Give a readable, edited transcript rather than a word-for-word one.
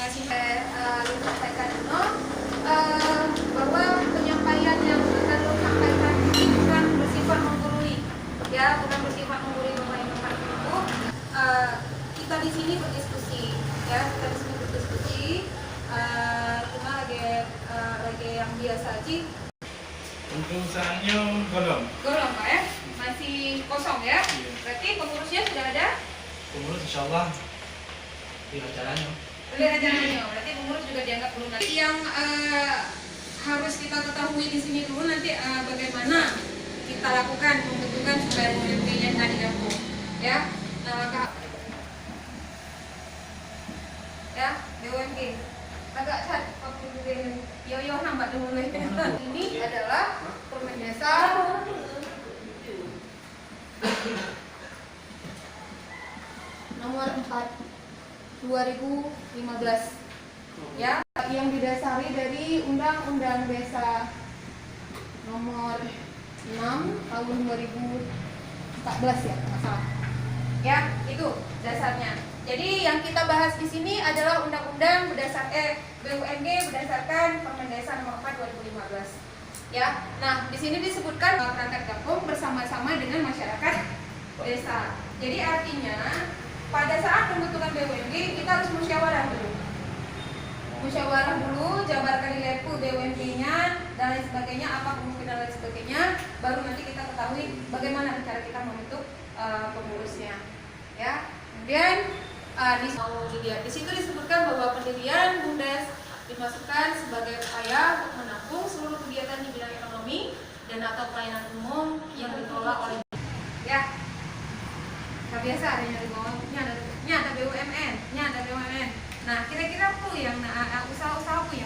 kasih sampaikan dulu bahwa penyampaian yang akan lo sampaikan ini bukan bersifat menggurui, ya, bukan bersifat menggurui Bapak Ibu. Kita di sini berdiskusi, ya, kita di sini berdiskusi. Cuma lagi yang biasa aja. Untuk saatnya golong Pak ya, masih kosong ya. Iya. Berarti pengurusnya sudah ada. pengurus insyaallah di acaranya. Berarti pengurus juga dianggap belum. Yang harus kita ketahui di sini dulu nanti bagaimana kita lakukan pembentukan supaya BUMD-nya tidak digabung, ya. Ya, BUMD. Agak cat waktu yo nambah dulu. Ini adalah Permen Desa nomor 4 2015, ya, yang didasari dari Undang-Undang Desa nomor 6 tahun 2014 ya, nggak salah. Ya, itu dasarnya. Jadi yang kita bahas di sini adalah Undang-Undang BUMD berdasarkan Permen Desa nomor 4 2015. Ya. Nah, di sini disebutkan perangkat gabung bersama-sama dengan masyarakat desa. Jadi artinya pada saat pembentukan BUMD kita harus musyawarah dulu. Musyawarah dulu, jabarkan nilai BUMD-nya dan lain sebagainya, apa kemungkinan dan lain sebagainya, baru nanti kita ketahui bagaimana cara kita membentuk pengurusnya. Ya. Kemudian di situ disebutkan bahwa pendirian BUMDes dimasukkan sebagai upaya untuk menampung seluruh kegiatan di bidang ekonomi dan atau pelayanan umum yang dikelola oleh, ya. Gak biasa adanya di bawah, ini ada BUMN, ini ada BUMN. Nah, kira-kira apa yang usaha-usaha apa yang